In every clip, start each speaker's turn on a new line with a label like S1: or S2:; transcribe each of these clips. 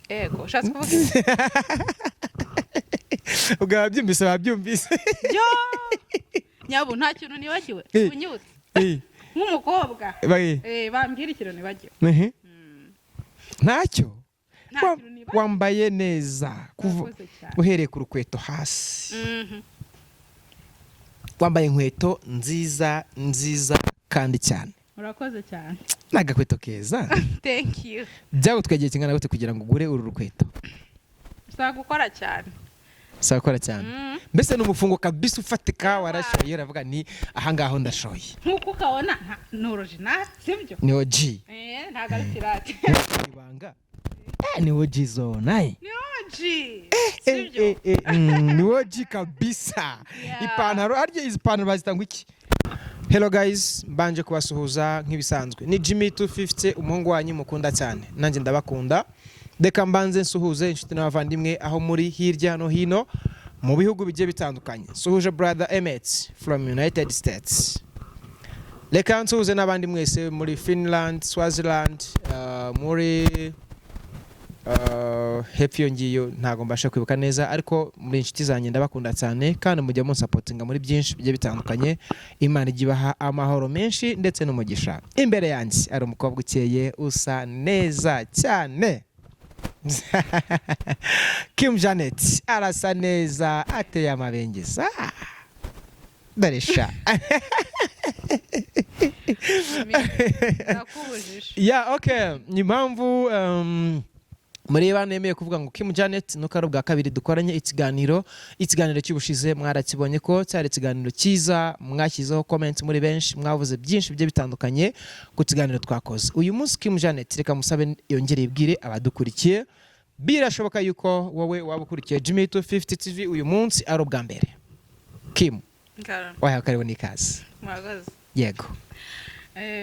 S1: Ego ushatse kuvuga
S2: ubwo babyumvise
S1: yo nyabu nta kintu nibagiwe unyutse nk'umukobwa bambwira ikintu nibagiwe
S2: ntacyo wambaye neza uhereye ku rukweto hasi wambaye inkweto nziza kandi cyane.
S1: Urakoze cyane.
S2: N'agakweto keza.
S1: Thank you.
S2: Byagutwagiye kingana gute kugira ngo ugure uru rukweto?
S1: Usaba gukora cyane.
S2: Usaba gukora cyane. Mbese n'umufungo kabisa ufatika warashoye uravuga ni aha ngaho ndashoye.
S1: Nkuko ukabona ni original sibyo?
S2: Ni OG.
S1: Ntago ari pirate.
S2: Ibanga. Ni OG zone.
S1: Ni OG. Sibyo?
S2: Ni OG kabisa. Ipantaro arye izi pantaro bazitanga iki? Hello guys, mbanje kubasuhuza nk'ibisanzwe. Ni Jimmy 250 umuhungu wanyu mukunda cyane. Nanjye ndabakunda. Deka mbanze nsuhuze inshuti n'abavandimwe aho muri hirya no hino mu bihugu bigiye bitandukanye. Suhuje brother Emmett from United States. Reka nsuhuze n'abandi mwese muri Finland, Swaziland, muri hepfo yongiyo ntago mbasha kwibuka neza ariko muri inshuti zanjye ndabakunda cyane kandi mujya mu supportinga muri byinshi bigiye bitandukanye. Imana igibaha amahoro menshi ndetse n'umugisha. Imbere yanjye ari umukobwa ukeye usa neza cyane. Kim Janet arasa neza ateye amabengeza. Darisha. Yeah, okay. Ni mpamvu mureba nemeye kuvuga ngo Kim Janet nuko ari ubwa kabiri dukoranye ikiganiro cy'ubushize mwarakibonye ko cyari ikiganiro cyiza mwashyizeho comment muri benshi mwavuze byinshi bigiye bitandukanye ku kiganiro twakoze. Uyu munsi Kim Janet reka musabe yongere ibwire abadukurikiye birashoboka yuko wowe wabukurikiye Jimmy 250 TV uyu munsi ari ubwa mbere. Kim wahaye karibu n'ikaze.
S1: Murakoze.
S2: Yego.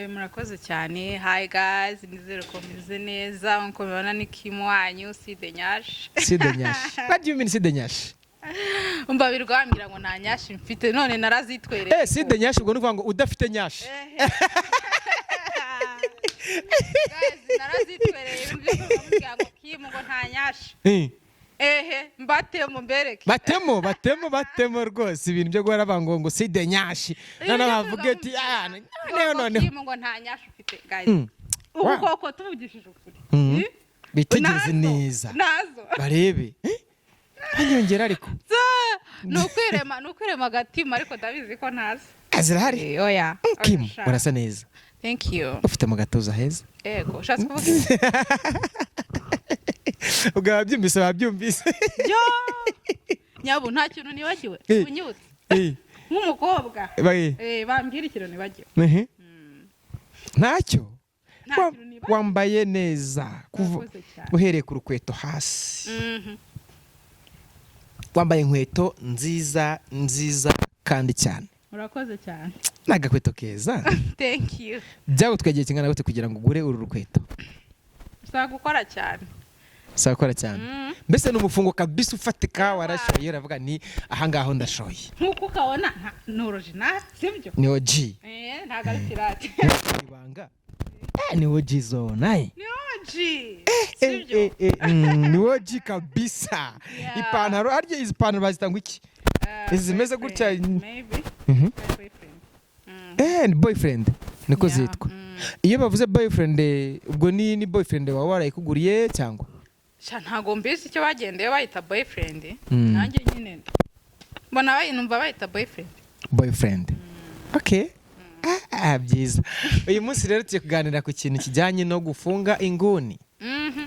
S1: Murakoze cyane. Hi guys, nizere ko meze neza nko mubona ni Kim wanyu Side Nyash.
S2: Side Nyash. What do you mean Side Nyash?
S1: Umva birwambira ngo nta nyashi mfite none narazitwereye.
S2: Side Nyash ubwo nuvuga ngo udafite nyashi.
S1: Guys, narazitwereye ibyo kuvuga ngo Kim ngo nta nyashi. Mbatemo mbereke. Batemo rwose ibintu byo guhora bango ngo Side Nyashi. None bavuga ati none Kim ngo nta nyashi ufite guys. Ubu koko tuvugishije ukuri.
S2: Bitegeze neza.
S1: Nazo.
S2: Barebe. Anyongera ariko.
S1: Nukwirema agatima ariko ndabizi ko ntazi.
S2: Azirahari.
S1: Oya.
S2: Kim urasa neza.
S1: Thank you.
S2: Ufite mu gatuza heza.
S1: Ego ushatse kuvuga
S2: ubwo babyumvise
S1: yo nyabu nta kintu nibagiwe unyutse nk'umukobwa bambwira ikintu nibagiwe
S2: ntacyo wambaye neza uhereye ku rukweto hasi wambaye inkweto nziza kandi cyane.
S1: Urakoze cyane.
S2: N'agakweto keza.
S1: Thank you.
S2: Byagutwagiye kingana gute kugira ngo ugure uru rukweto?
S1: Usaba gukora cyane.
S2: Usaba gukora cyane. Mbese n'umufungo kabisa ufatika warashoye uravuga ni aha ngaho ndashoye.
S1: Nkuko ukabona ni original sibyo?
S2: Ni OG.
S1: Ntago ari pirate.
S2: Ibanga. Ni OG zone.
S1: Ni OG. Sibyo?
S2: Ni OG kabisa. Ipantaro arye izi pantaro bazitanga iki? Izi zimeze gutya.
S1: Maybe.
S2: Ni boyfriend. Niko zitwa. Iyo bavuze boyfriend ubwo ni boyfriend wawe warayikuguriye cyangwa?
S1: Ntago mbizi icyo bagendeye bayita boyfriend. Nanjye nyine. Mbona bayinumva bayita boyfriend. Okay. Byiza. Uyu munsi rero tugiye kuganira ku kintu kijyanye no gufunga inguni.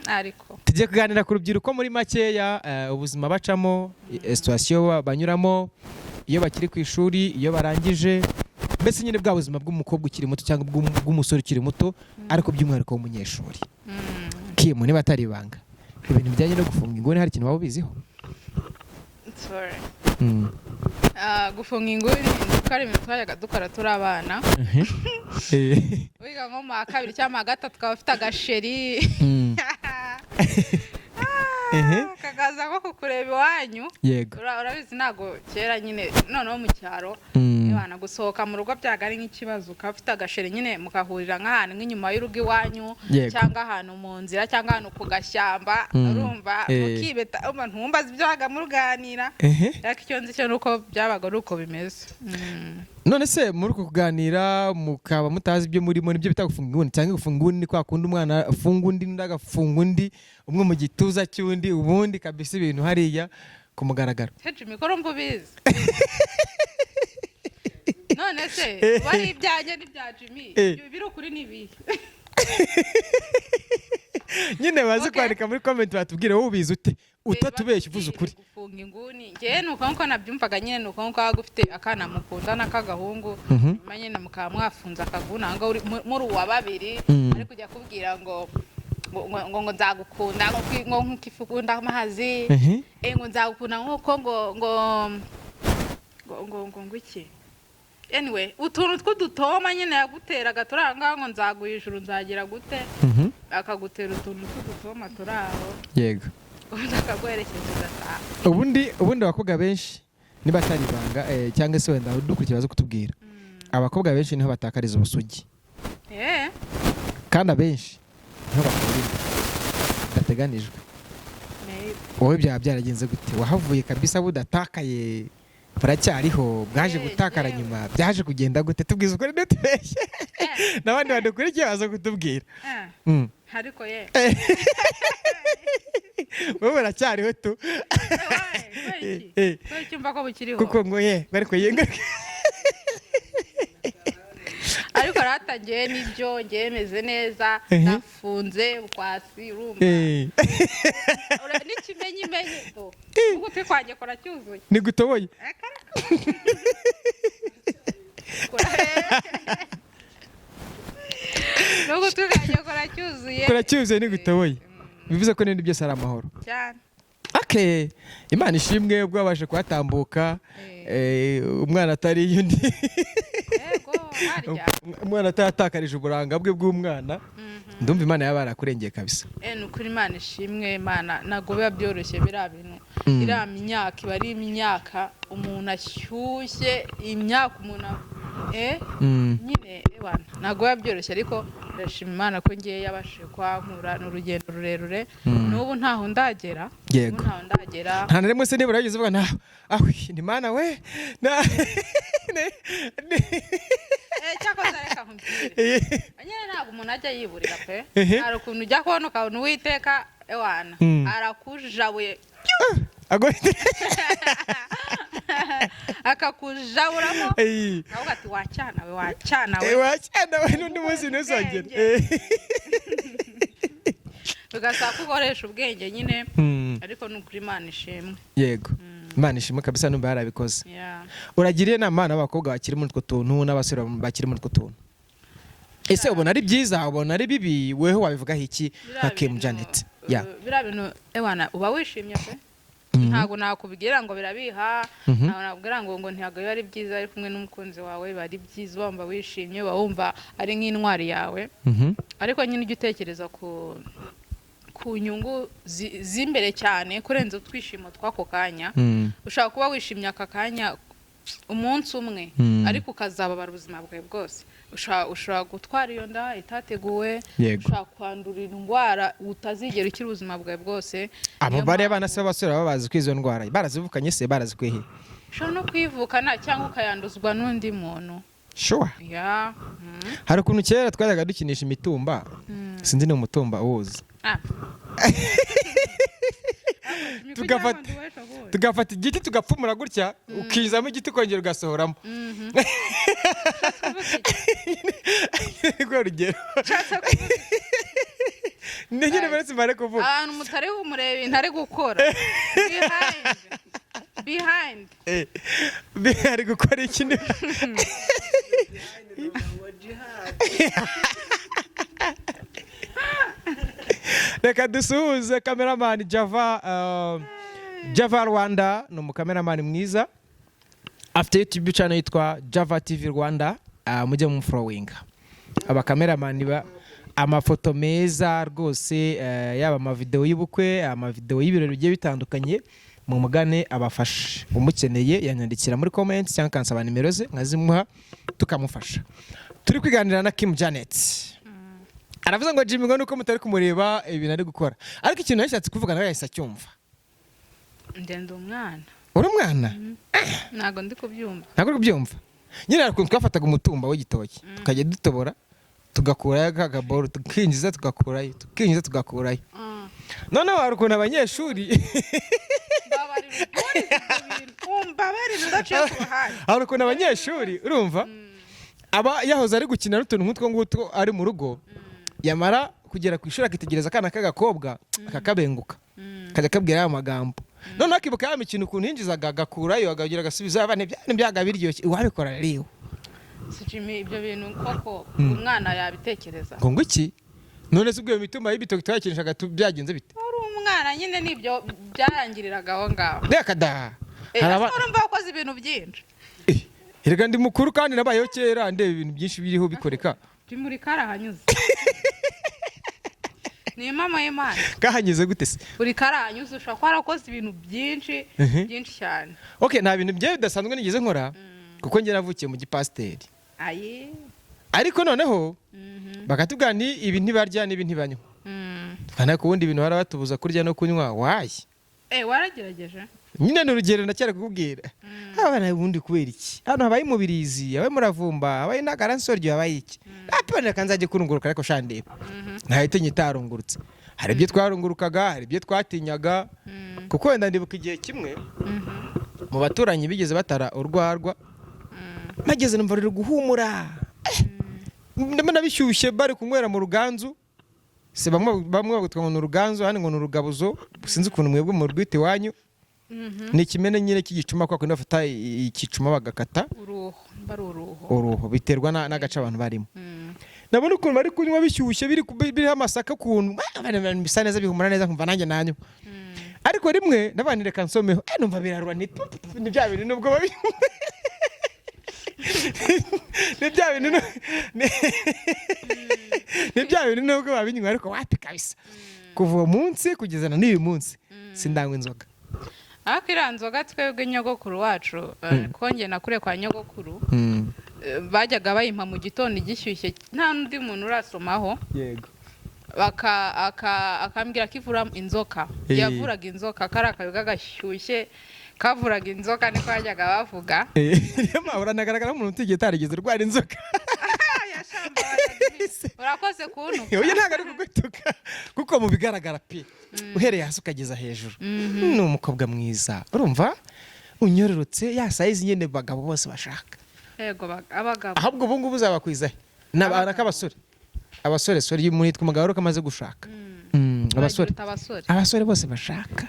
S1: Ariko tugiye kuganira ku rubyiruko muri makeya ubuzima bacamo, situation banyuramo iyo bakiri ku ishuri, iyo barangije, mbese nyine bwa buzima bw'umukobwa ukiri muto cyangwa bw'umusore ukiri muto ariko by'umwihariko w'umunyeshuri. Kim niba atari ibanga ibintu bijyanye no gufunga inguni hari ikintu waba ubiziho? Sorry. Gufunga inguni dukora ibintu twajyaga dukora turi abana. Wiga nko mu kabiri cyangwa gatatu tukaba ufite agasheri. Kagaza ko kukureba iwanyu.
S2: Yego.
S1: Urabizi ntago kera nyine noneho mu cyaro Wana gusohoka mu rugo byaga ari nk'ikibazo ukaba ufite agashere nyine mukahurira nk'ahantu nk'inyuma y'urugo iwanyu cyangwa ahantu mu nzira cyangwa ahantu ku gashyamba urumva ukibeta ntumbaze ibyaga muruganira ariko icyo nzi cyo nuko byabaga ari uko bimeze.
S2: None se muri uko kuganira mukaba mutazi ibyo murimo nibyo bita gufunga inguni cyangwa gufunga inguni ni kwa kundi umwana afunga undi ndagafunga undi umwe mu gituza cy'undi ubundi kabisa ibintu hariya kumugaragara.
S1: Heje mikoro mbubizi. None se bari ibyanye n'ibya Jimmy biri kuri nibi.
S2: Nyine bazi kwandika muri comment batubwire wowe ubizi ute utatubeshye uvuze ukuri.
S1: Gufunga inguni ngiye nuko nko nabyumvaga nyine nuko nko agufite akana mukunda n'akagahungu nyine mukamwafunza akaguna ngo muri uwa babiri ari kujya kubwira ngo nzagukunda ngo nk'ikifukunda amazi ngo nzagukunda nkuko ngo iki. Anyway utuntu tw'udutoma nyine yaguteraga turanga ngo nzaguha ijuru nzagira gute akagutera utuntu tw'udutoma turaho
S2: yego
S1: akagwerekeza ugataha.
S2: ubundi abakobwa benshi niba atari ibanga cyangwa se wenda dukurikira bazo kutubwira abakobwa benshi niho batakariza ubusugi kandi abenshi niho bakora gateganijwe. Wowe byaba byaragenze gute wahavuye kabisa budatakaye baracyariho bwaje gutakara nyuma byaje kugenda gute tubwiza ukuri duteshye n'abandi badukurikiye baza kutubwira
S1: ariko
S2: wowe baracyariho tu
S1: cyumva ko bukiriho
S2: kuko ngo bari kuyenga
S1: ariko ratangiye n'ibyo ngemeze neza nafunze ukwasi urumva n'ikimenyimenyi uko twanje kora cyuzuye
S2: ni gutoboye
S1: nuko twanje kora cyuzuye
S2: ni gutoboye bivuze ko n'indi byose ari amahoro
S1: cyane.
S2: Okay, Imana ishimwe ubwo wabashe kuhatambuka umwana atari yundi umwana atatakarije uburanga bwe bw'umwana ndumva Imana yabarakurengeye kabisa.
S1: Nukuri Imana ishimwe Imana nago biba byoroshye bira bintu ira myaka iba ari imyaka umuntu ashyushye imyaka umuntu nyine ebana nago biba byoroshye ariko ndashima Imana ko ngiye yabashije kwankura n'urugendo rurerure n'ubu ntaho ndagera
S2: nta na rimwe se nibura yagize uvuga na ni Imana we
S1: cyakoze reka nkumbwire nyine ntabwo umuntu ajya yiburira pe hari ukuntu ujya kubona ukabona Uwiteka ewana arakujabuye akakujaburamo nawe ati wacyana we
S2: n'undi munsi ntuzongere
S1: bigasaba ko ukoresha ubwenge nyine ariko ni ukuri Imana ishimwe.
S2: Yego Imana ishimwe kabisa numva yarabikoze. Uragiriye inama n'abakobwa bakiri muri utwo tuntu n'abasore bakiri muri utwo tuntu ese ubona ari byiza ubona ari bibi weho wabivugaho iki nka Kim Janet?
S1: Bira bintu ewana uba wishimye pe ntago nakubwira ngo birabiha naho nabwira ngo ntiyago ari byiza ari kumwe n'umukunzi wawe bari byiza wumva wishimye wumva ari nk'intwari yawe ariko nyine ujye utekereza ku nyungu z'imbere cyane kurenza twishimo twako kanya ushaka kuba wishimye aka kanya umunsi umwe ariko ukazababara ubuzima bwawe bwose ushobora gutwara iyo nda itateguwe ushobora kwandura indwara utazigera ukira ubuzima bwawe bwose.
S2: Abo bari abana se basore babazi ko izo ndwara barazivukanye se barazikwehe
S1: ushobora no kwivukana cyangwa ukayanduzwa n'undi muntu.
S2: Sure. Hari ukuntu kera twajyaga dukinisha imitumba sinzi ni umutumba uwuzi tugafata igiti tugapfumura gutya ukizamo igiti ukongera ugasohoramo rwo rugero nyine baretse mare kuvuga
S1: ahantu mutari umurebe ntari gukora behind
S2: ari gukora ikindi reka dusuhuze cameraman Java Rwanda ni umukameramani mwiza afite YouTube channel yitwa Java TV Rwanda mujye mu following abakameramani amafoto meza rwose yaba amavideo y'ubukwe amavideo y'ibirori bigiye bitandukanye mu mugane abafashe. Umukeneye yanyandikira muri comment cyangwa kansaba nimero ze nkazimuha tukamufasha. Turi kwiganira na Kim Janet. Aravuze ngo Jimmy ngo nuko mutari kumureba ibintu ari gukora. Ariko ikintu yashatse kuvuga nawe yahise acyumva.
S1: Ndende umwana.
S2: Uri umwana?
S1: Ntago ndi kubyumva.
S2: Ntago uri kubyumva. Nyine ariko twafataga umutumba w'igitoki. Tukajya dutobora tugakurayo kagaboro tukinjiza tugakurayo tukinjiza tugakurayo. None wari ukuntu abanyeshuri hari ukuntu abanyeshuri urumva aba yahoze ari gukina n'utuntu nk'utwo ngutwo ari mu rugo yamara kugera ku ishuri akitegereza akana k'agakobwa akakabenguka kajya kabwira ayo magambo noneho akibuka ya mikino ukuntu yinjizaga agakurayo agagira agasubiza abana n'ibyaga biryoshye wabikora rero
S1: Jimmy ibyo bintu koko umwana yabitekereza
S2: ngo iki none se ubwo iyo mitumba y'ibitoki twakinishaga byagenze bite
S1: uri umwana nyine nibyo byarangiriraga aho ngaho
S2: reka da
S1: urumva wakoze ibintu byinshi
S2: erega ndi mukuru kandi nabayeho kera ndeba ibintu byinshi biriho bikoreka
S1: muri karahanyuze ni mama y'Imana
S2: kahanyuze gute se
S1: uri karahanyuze ushobora kuba warakoze ibintu byinshi byinshi cyane
S2: okay nta bintu bye bidasanzwe nigeze nkora kuko njye navukiye mu gipasiteri ariko noneho bakatubwira ni ibi ntibarya n'ibi ntibanywa kandi ku wundi ibintu barabatubuza kurya no kunywa wayi
S1: waragerageje
S2: nyine ni urugero ndacyari kukubwira abana ubundi kubera iki hano habaye umubirizi habaye muravumba habaye n'agaransoryo habaye iki apana kanzaje kurunguruka ariko shandeba ntahite nyitarungurutse hari ibyo twarungurukaga hari ibyo twatinyaga kuko wenda ndibuka igihe kimwe mu baturanyi bigeze batara urwarwa mageze numva ruri guhumura ndabona bishyushye bari kunywera mu ruganzu se bamwe bagutwa ngo n'uruganzu handi ngo n'urugabuzo sinzi ukuntu mwebwe mu rwite wanyu ni ikimene nyine cy'igicuma kwa kundi bafata ikicuma bagakata uruho biterwa n'agace abantu barimo nabona ukuntu bari kunywa bishyushye biriho amasaka ukuntu bisa neza bihumura neza nkumva nanjye nanywa ariko rimwe n'abandi reka nsomeho numva birarura ni bya bintu nubwo babi ni bya bintu nubwo babinywa ariko wapi kabisa kuva uwo munsi kugeza na n'uyu munsi sindanywa inzoga
S1: ariko iriya nzoga twebwe nyogokuru wacu konge nakure kwa nyogokuru bajyaga bayimpa mu gitondo igishyushye nta n'undi muntu urasomaho
S2: yego
S1: akambwira ko ivura inzoka yavuraga inzoka kari akayoga gashyushye kavuraga inzoka niko bajyaga bavuga
S2: uranagaragara nk'umuntu utigeze utarigeze urwara inzoka
S1: urakoze kuntu
S2: uyu ntabwo ari kugutuka kuko mu bigaragara pe uhereye hasi ukageza hejuru ni umukobwa mwiza urumva unyororotse ya sayizi nyine bagabo bose bashaka
S1: yego abagabo
S2: ahubwo ubu ngubu uzabakwiza n'abasore abasore sori umuntu yitwa umugabo ko amaze gushaka abasore bose bashaka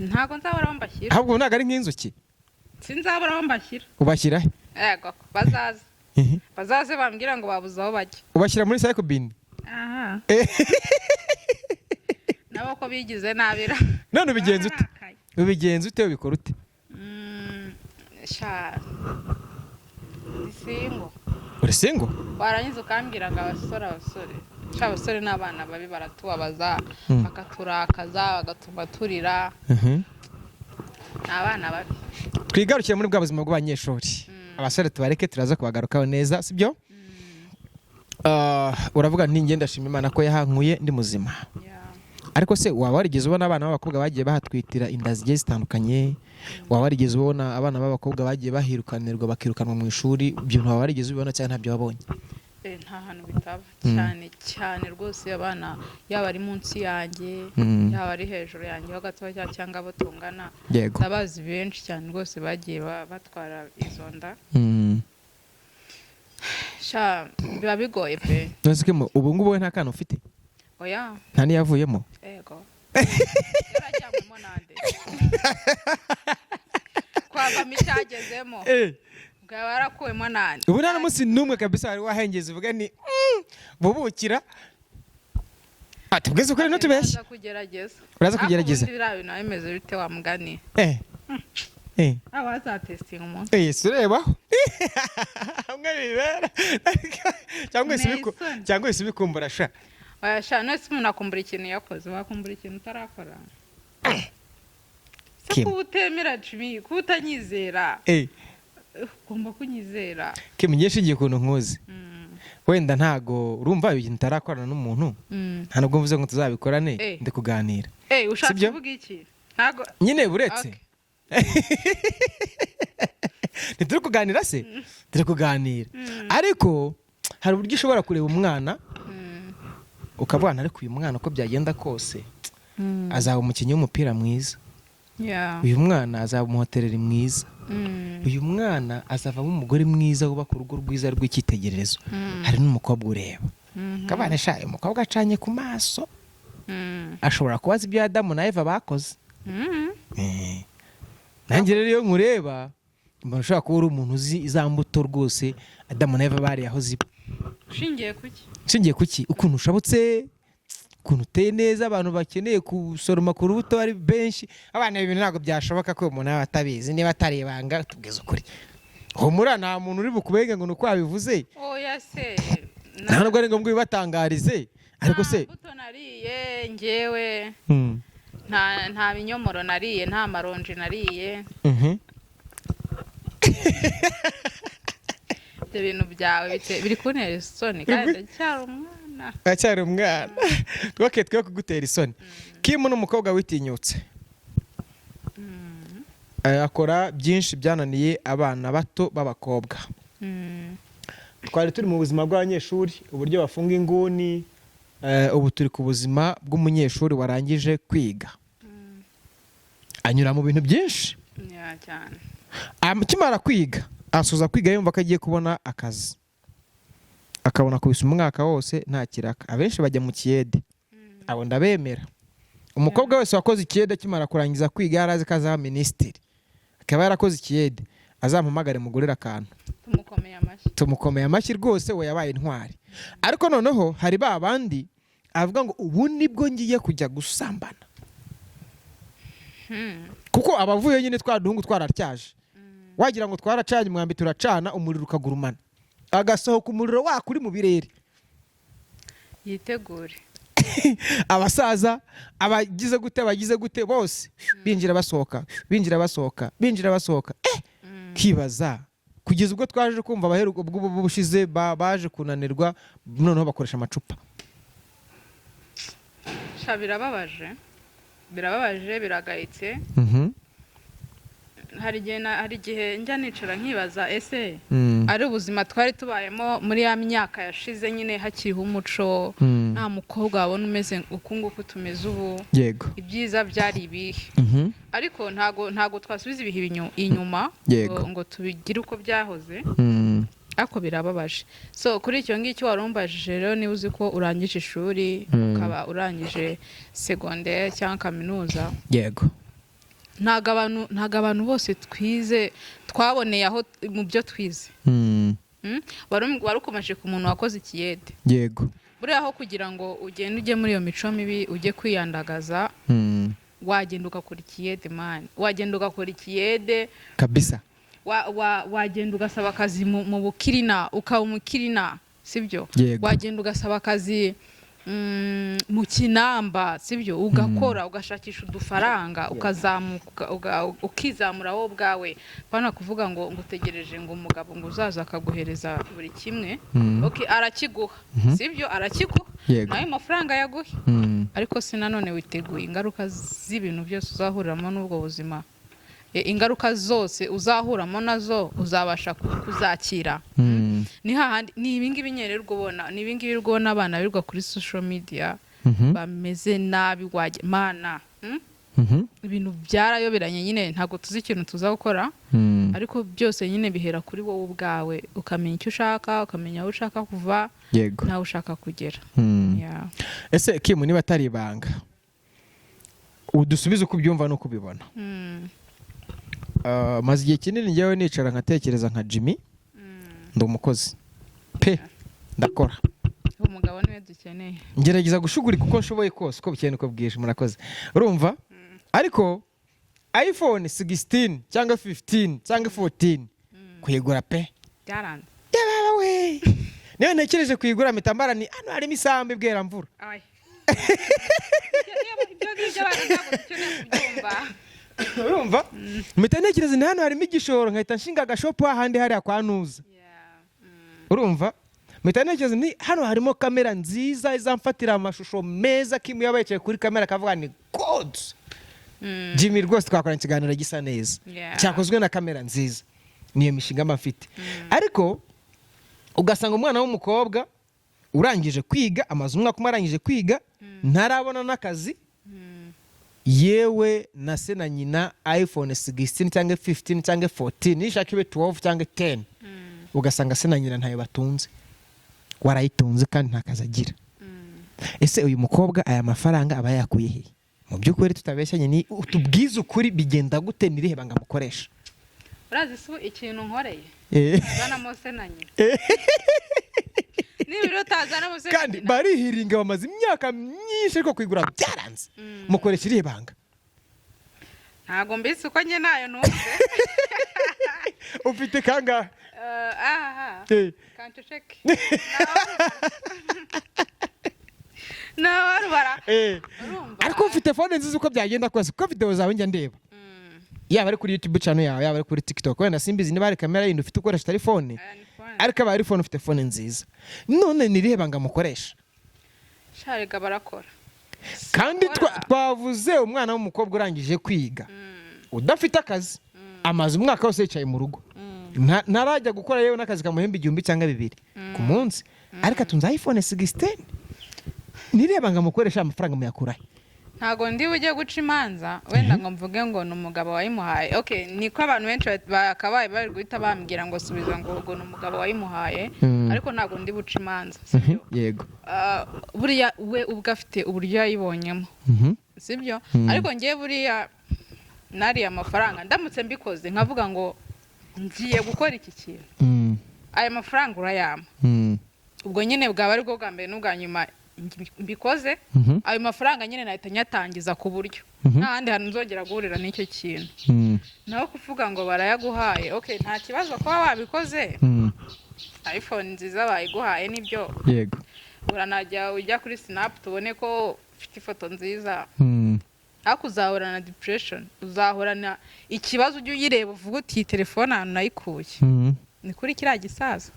S1: ntabwo nzabura mbashyira
S2: ahubwo ntabwo ari nk'inzuki
S1: sinzabura mbashyira
S2: ubashyira
S1: yego bazaze bambwira ngo babuze aho bajya
S2: ubashyira muri cyclobin
S1: aha nabo ko bigize nabira
S2: none ubigenza ute ubikora ute
S1: singo
S2: uri singo
S1: warangiza ukambwira ngo abasore n'abana babi baratubabaza bakaturakaza bagatuma turira ni abana babi
S2: twigarukire muri bwa buzima bw'abanyeshuri abasore tubareke turaza kubagarukaho neza sibyo uravuga nti ngenda ndashima Imana ko yahankuye ndi muzima ariko se waba warigeze ubona abana b'abakobwa bagiye bahatwitira inda zigiye zitandukanye waba warigeze ubona abana b'abakobwa bagiye bahirukanirwa bakirukanwa mu ishuri ibyo waba warigeze ubibona cyangwa ntabyo wabonye
S1: nta hantu bitaba cyane rwose abana yaba ari munsi yanjye yaba ari hejuru yanjye ho gatoya cyangwa abo tungana ndabazi benshi cyane rwose bagiye batwara izo nda biba bigoye pe
S2: ubu ngubu we nta kana ufite
S1: oya
S2: nta niyavuyemo
S1: yego yarajyamwemo nande kwavamo icyagezemo bwaba warakuwemo nande
S2: ubu nta n'umunsi n'umwe kabisa wari wahengeza uvuga ni bubukira tubweze ukuri ntutubeshye uraza kugerageza
S1: biriya bintu bimeze bite wa mugani abazatesitinga umunsi
S2: surebaho hamwe bibera cyangwa isi bikumbura sha
S1: none se umuntu akumbura ikintu yakoze wakumbura ikintu utarakora kuko utemera Jimmy kuko utanyizera ugomba kunyizera
S2: kimenyesha igiye kuntu nkuzi wenda ntago urumva ibintu ntarakorana n'umuntu nta nubwo mvuze ngo tuzabikorane ndi kuganira
S1: ushaka kuvuga iki ntago
S2: nyine buretse ntituri kuganira se turi kuganira ariko hari uburyo ushobora kureba umwana ukabana ariko uyu mwana uko byagenda kose azaba umukinnyi w'umupira mwiza uyu mwana azaba umuhotereri mwiza uyu mwana azavamo umugore mwiza wubaka urugo rwiza rw'icyitegererezo hari n'umukobwa ureba kabane sha umukobwa acanye ku maso ashobora kubaza ibyo Adamu na Eva bakoze nanjye rero iyo nkureba mbona ushobora kuba uri umuntu uzi za mbuto rwose Adamu na Eva bari aho ziba ushingiye kuki ukuntu ushabutse ukuntu uteye neza abantu bakeneye gusoroma ku rubuto ari benshi abana ibintu ntabwo byashoboka ko umuntu aba atabizi niba atarebanga tubwiza ukuri humura nta muntu uri bukubenge ngo nuko wabivuze
S1: oya se
S2: nta nubwo ari ngombwa bibatangarize ariko se
S1: buto nariye njyewe nta binyomoro nariye nta maronji nariye ibyo bintu byawe biri kuntera isoni kandi ndacyari umwana
S2: twe kugutera isoni Kim n'umukobwa witinyutse akora byinshi byananiye abana bato b'abakobwa twari turi mu buzima bw'abanyeshuri uburyo bafunga inguni ubu turi ku buzima bw'umunyeshuri warangije kwiga anyura mu bintu byinshi akimara kwiga asoza kwiga yumva ko agiye kubona akazi akabona kubisa umwaka wose nta kiraka abenshi bajya mu kiyede abo ndabemera umukobwa wese wakoze ikiyede akimara kurangiza kwiga yarazi ko azaba minisitiri akaba yarakoze ikiyede azampamagare mugurira akantu tumukomeye amashyi rwose we yabaye intwari ariko noneho hari ba bandi avuga ngo ubu nibwo ngiye kujya gusambana kuko abavuye nyine twaduhungu twararyaje wagira ngo twaracanye mwambi turacana umuriro ukagurumana agasohoka umuriro wakuri mu birere
S1: yitegure
S2: abasaza abagize gute bose binjira basohoka kibaza kugeza ubwo twaje kumva abaheruka bushize baje kunanirwa noneho bakoresha amacupa
S1: birababaje biragayitse hari igihe njya nicara nkibaza ese ari ubuzima twari tubayemo muri ya myaka yashize nyine hakiriho umuco nta mukobwa wabona umeze uku nguku tumeze ubu ibyiza byari ibihe ariko ntago twasubiza ibihe inyuma ngo tubigire uko byahoze ariko birababaje so kuri icyo ngicyo warumbajije rero niba uzi ko urangije ishuri ukaba urangije segondere cyangwa kaminuza ntago abantu bose twize twaboneye aho mu byo twize warukomeje ku muntu wakoze ikiyede buriya aho kugira ngo ugende ujye muri iyo mico mibi ujye kwiyandagaza wagenda ugakora ikiyede mani wagenda ugakora ikiyede
S2: kabisa
S1: wagenda ugasaba akazi mu bukirina ukaba umukirina sibyo wagenda ugasaba akazi mu kinamba sibyo ugakora ugashakisha udufaranga ukizamura wowe ubwawe bana kuvuga ngo utegereje ngo umugabo ngo uzaza akaguhereza buri kimwe arakiguha sibyo arakiguha nayo mafaranga yaguhe ariko si nanone witeguye ingaruka z'ibintu byose uzahuriramo n'ubwo buzima ingaruka zose uzahuramo nazo uzabasha kuzakira ni ibingibi nyerera ubona ni ibingibi ubona abana birirwa kuri social media bameze nabi mana ibintu byarayoberanye nyine ntabwo tuzi ikintu tuza gukora ariko byose nyine bihera kuri wowe ubwawe ukamenya icyo ushaka ukamenya aho ushaka kuva nawe ushaka kugera
S2: ese Kim niba atari ibanga udusubize uko ubyumva n'uko ubibona maze igihe kinini njyewe nicara nkatekereza nka Jimmy ndi umukozi pe ndakora
S1: umugabo niwe dukeneye
S2: ngerageza gushugurika uko nshoboye kose uko bukeye uko bwije murakoze urumva ariko iPhone 16 cyangwa 15 cyangwa 14 kuyigura pe
S1: byaranze
S2: we niyo ntekereje kuyigura mitambara ni hano harimo isambu ibwera mvura urumva mpita ntekereza ni hano harimo igishoro nkahita nshinga agashopu ahandi hariya kwa Nuza urumva mpita ntekereza ni hano harimo kamera nziza izamfatira amashusho meza Kim yaba yicaye kuri kamera akavuga ni god Jimmy rwose twakorana ikiganiro gisa neza cyakozwe na kamera nziza niyo mishinga mafite ariko ugasanga umwana w'umukobwa urangije kwiga amaze umwaka arangije kwiga ntarabona n'akazi yewe na se na nyina iPhone 16 cyangwa 15 cyangwa 14 nishaka ibe 12 cyangwa 10 ugasanga se na nyina ntayo batunze warayitunze kandi nta kazi agira ese uyu mukobwa aya mafaranga aba yakuye he mu by'ukuri tutabeshyanye ni utubwiza ukuri bigenda gute nirihe banga mukoresha
S1: urazi su ikintu nkoreye zana mose na nyina nibiro tazana mose
S2: kandi barihiringa bamaze imyaka myinshi ariko kwigura byaranze mukoresha irihe banga
S1: ntago mbisi uko nye nayo ntuze
S2: ufite kangahe
S1: can't check warubara
S2: ariko ufite phone nziza uko byagenda kose kuko video zawe njya ndeba yaba ari kuri YouTube channel yawe yaba ari kuri TikTok wenda simbizi niba ari kamera yindi ufite ukoresha telefone ariko aba ari phone ufite phone nziza none nirihe banga mukoresha
S1: sharega barakora
S2: kandi twavuze umwana w'umukobwa urangije kwiga udafite akazi amaze umwaka wose yicaye mu rugo ntarajya gukora yewe n'akazi kamuhemba 1,000 cyangwa 2,000 ku munsi ariko atunze iPhone 16 nirihe banga mukoresha amafaranga muyakurahe
S1: ntago ndi bujye guca imanza wenda ngo mvuge ngo numugabo wayimuhaye okay niko abantu benshi bakabaye bari guhita bambwira ngo subiza ngo numugabo wayimuhaye ariko ntago ndi buca imanza
S2: yego
S1: buriya we ubwo afite uburyo yayibonyemo sibyo ariko ngiye buriya nari amafaranga ndamutse mbikoze nkavuga ngo ngiye gukora iki kintu aya mafaranga urayama ubwo nyine bwaba ari bwo bwa mbere n'ubwa nyuma mbikoze ayo mafaranga nyine nahita nyatangiza ku buryo n'ahandi hantu nzongera guhurira n'icyo kintu naho kuvuga ngo barayaguhaye okay nta kibazo kuba wabikoze iPhone nziza bayiguhaye nibyo
S2: yego
S1: uranajya ujya kuri Snap tubone ko ufite ifoto nziza ariko uzahura na depression uzahorana ikibazo ujye uyireba uvuga uti telefone ahantu nayikuye ni kuri kiriya gisaza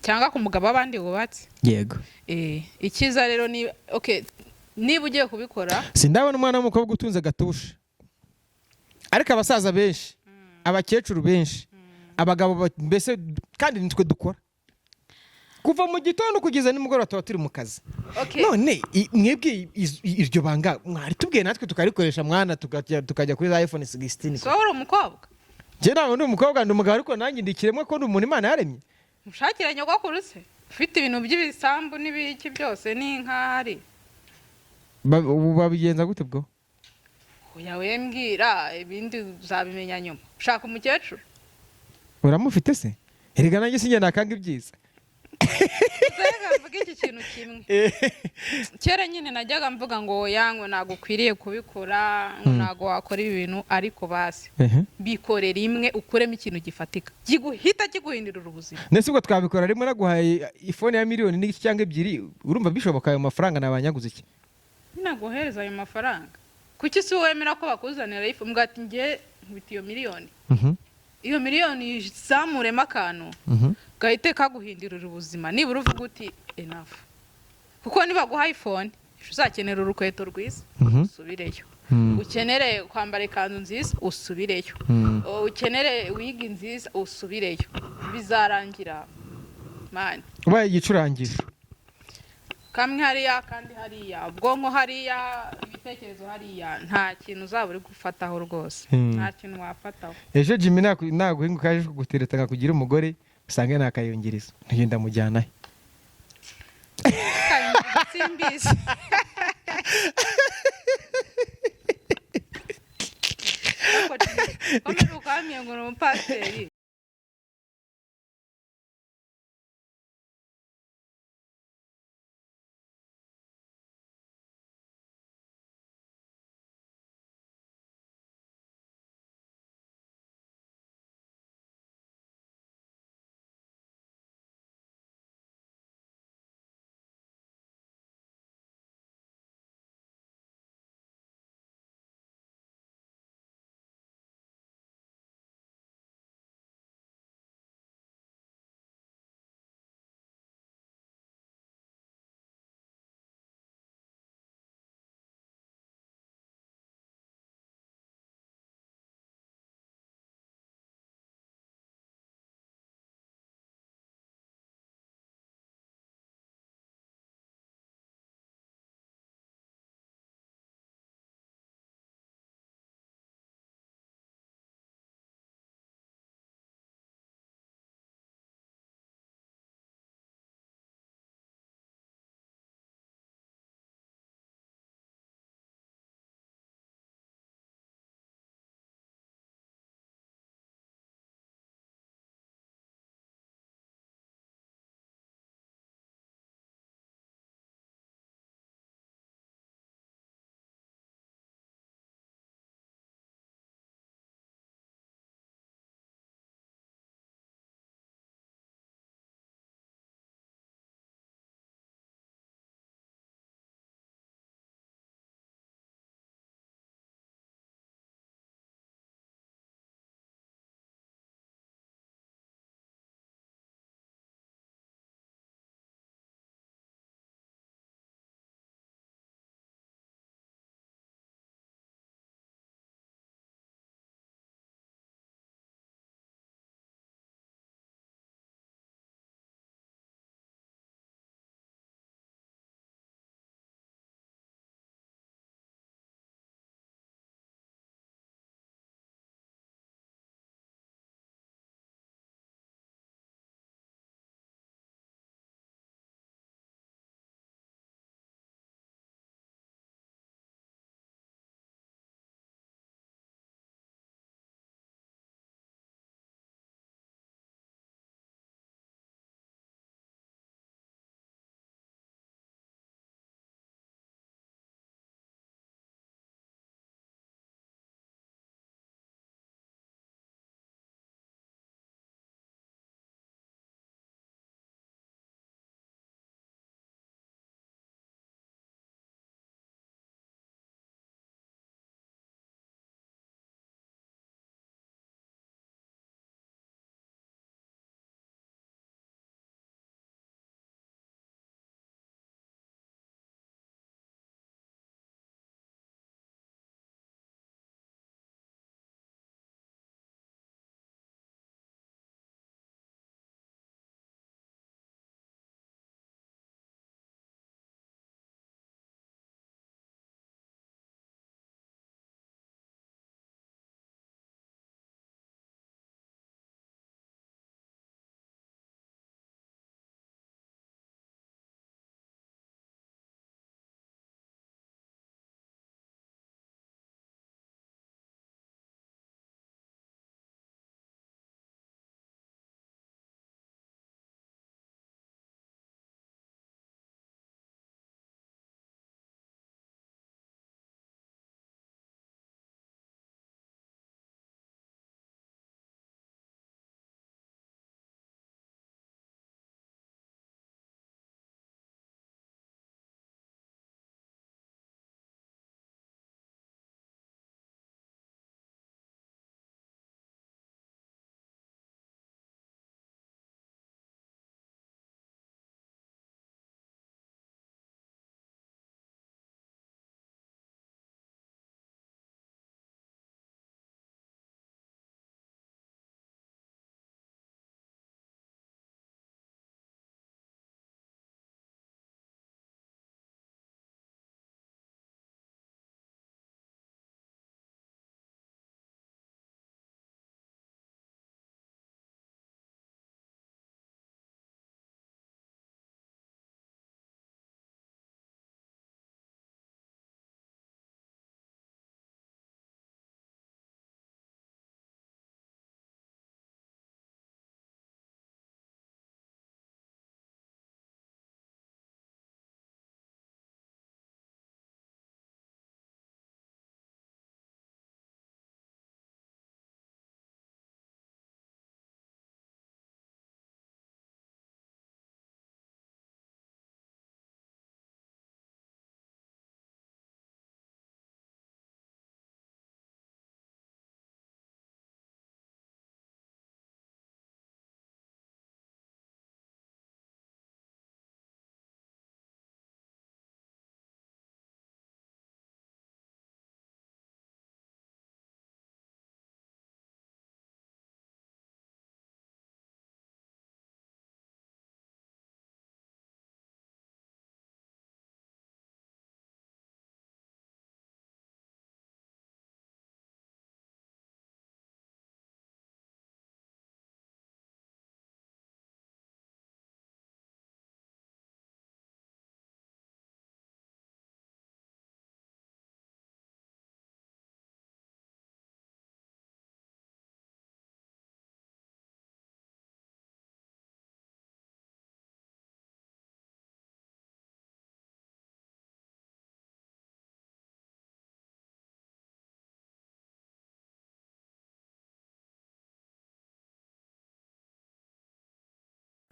S1: cyangwa ku mugabo w'abandi wubatse
S2: yego
S1: ikiza rero ni okay niba ugiye kubikora
S2: sindabona umwana w'umukobwa utunze gatushe ariko abasaza benshi abakecuru benshi abagabo mbese kandi nitwe dukora kuva mu gitondo kugeza nimugoroba tuba turi mu kazi none mwebwe iryo banga mwari tubwiye natwe tukarikoresha mwana tukajya kuri za iPhone 16
S1: so uri umukobwa
S2: je nawe ndi umukobwa ndi umugabo ariko nanjye ndikiremwe ko ndi umuntu Imana yaremye
S1: mushakira nyogokuru se ufite ibintu by'ibisambu n'ibiki byose ni nkahari
S2: babigenza gute bwo
S1: oya wembwira ibindi uzabimenya nyuma ushaka umukecuru
S2: uramufite se erega nanjye sinjye nakanga ibyiza
S1: Zega mvuga iki kintu kimwe kera nyine najyaga mvuga ngo yango nagukwiriye kubikora nago wakora ibintu ariko basi bikorera imwe ukuremo ikintu gifatika giguhita kiguhindurira ubuzima
S2: nese ubwo twabikora rimwe naguhaye iPhone ya miliyoni n'iki cyangwa 2 urumva bishoboka ayo mafaranga nabanyaguze iki
S1: naguhereza ayo mafaranga kuki si wemera ko bakuzanira iPhone ngati ngiye nkubita iyo miliyoni iyo miliyoni zamurema akantu gahite kaguhindurira ubuzima nibura uvuga uti enough kuko niba guha iPhone uzakenera urukweto rwiza usubireyo ukenere kwambara ikanzu nziza usubireyo ukenere wig nziza usubireyo bizarangira man
S2: ubaye igicurangisho
S1: kamwe hariya kandi hariya ubwonko hariya ibitekerezo hariya nta kintu uzaba uri gufataho rwose nta kintu wafataho
S2: ejo Jimmy naguhinga kaje kugutereta ngakugira umugore usange nakayungiriza ntugenda mujyana
S1: simbizi Omeruka amye ngo no pasiteri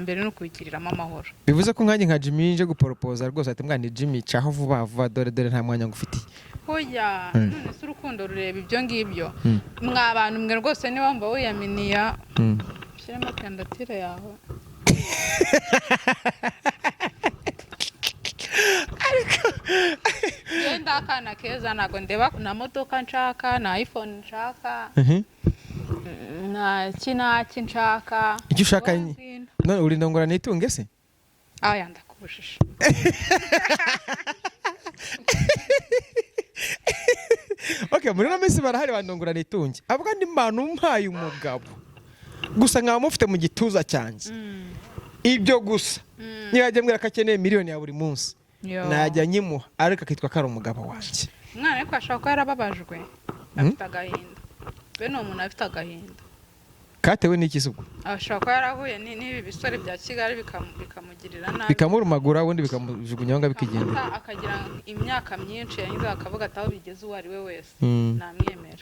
S1: mbere no kubigiriramo amahoro.
S2: bivuze ko nkanjye nka Jimmy nje guporopoza rwose ati mwana Jimmy caho vuba vuba dore nta mwanya ngufitiye.
S1: Oya none se urukundo rureba ibyo ngibyo. Mwa bantu mwe rwose niba mba wiyaminiya shyiramo kandidatire yawe.
S2: Ariko
S1: Yenda akana keza ntago ndeba na modoka nshaka na iPhone nshaka na kinaki nshaka.
S2: icyo ushaka none uri ndongora nitunge se?
S1: Aya ndakubujije.
S2: Okay, muri no minsi barahari bandongora nitunge. Abwa ndi mpano umpaye umugabo. Gusa nkaba mufite mu gituza cyanjye. Ibyo gusa. Niba ajya mbwira ko akeneye miliyoni ya buri munsi. Najya nyimuha ariko akitwa ko ari umugabo wanjye.
S1: Umwana ariko ashaka ko yarababajwe. Afite agahinda. Bene umuntu afite agahinda.
S2: Katewe n'iki se ubwo?
S1: Ashaka ko yarahuye n'ibi bisore bya Kigali bikamugirira nabi.
S2: Bikamurumagura ubundi bikamujugunyanga bikigenda.
S1: Akagira imyaka myinshi yangiza akavuga ataho bigeze uwo ari we wese. Namwemera.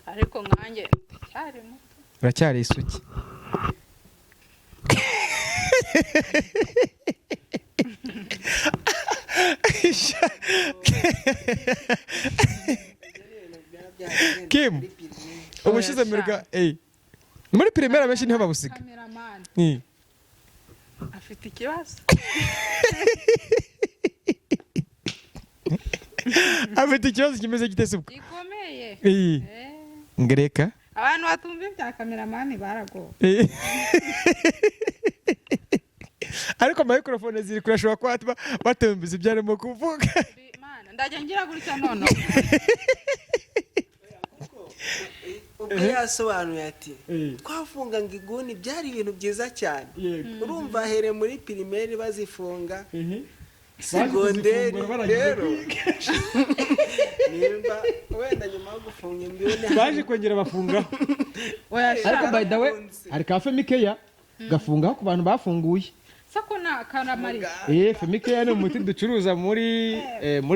S1: Ariko nkanjye cyari muto.
S2: Uracyari isuki. Kim, ubushize mirga muri primaire abenshi niho babusiga.
S1: Afite ikibazo.
S2: Afite ikibazo kimeze gitese ubwo.
S1: Gikomeye.
S2: Ngereka.
S1: Abantu batumva ibya cameraman barago.
S2: Ariko microphone ziri kurashobora kwatba batembiza ibyarimo kuvuga.
S1: Mana ndajya ngira gutya none.
S3: Ubwo yasobanuye ati twafunga ngo iguni byari ibintu byiza cyane. Urumva here muri primaire bazifunga. Segonderi rero nimba wenda nyuma yo gufunga imbione
S2: baje kongera bafunga. Ariko by the way hari Cafe Mikeya gafunga ku bantu bafunguye.
S1: Sako na karamari.
S2: Femikeya ni umuti ducuruza muri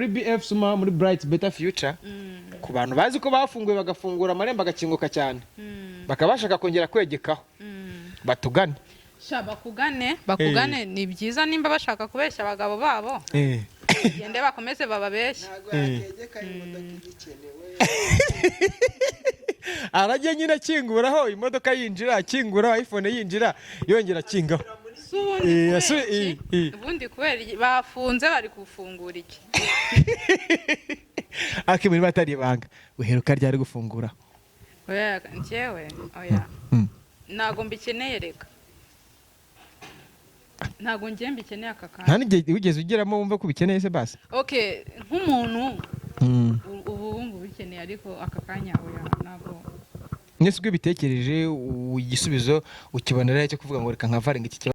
S2: BF Suma muri Bright Better Future. Ku bantu bazi ko bafunguye bagafungura amarembo agakinguka cyane. Bakabashaka kongera kwegekaho. Batugane.
S1: Bakugane ni byiza nimba bashaka kubeshya abagabo babo. Gende bakomeze bababeshya.
S2: Arajye nyine akinguraho imodoka yinjira akingura iPhone yinjira yongera akingaho.
S1: Ubundi kubera bafunze bari gufungura iki?
S2: Akimuri batari banga uheruka ryari gufungura.
S1: Oya njyewe oya. Nago mbikeneye reka. Nago ngiye mbikeneye aka kanya.
S2: Nta nige wigeze ugeramo wumva ko bikeneye se basi.
S1: Okay, nk'umuntu ubu bikeneye ariko aka kanya oya nago.
S2: Nese ubwo bitekereje igisubizo ukibonera cyo kuvuga ngo reka nkavarenga iki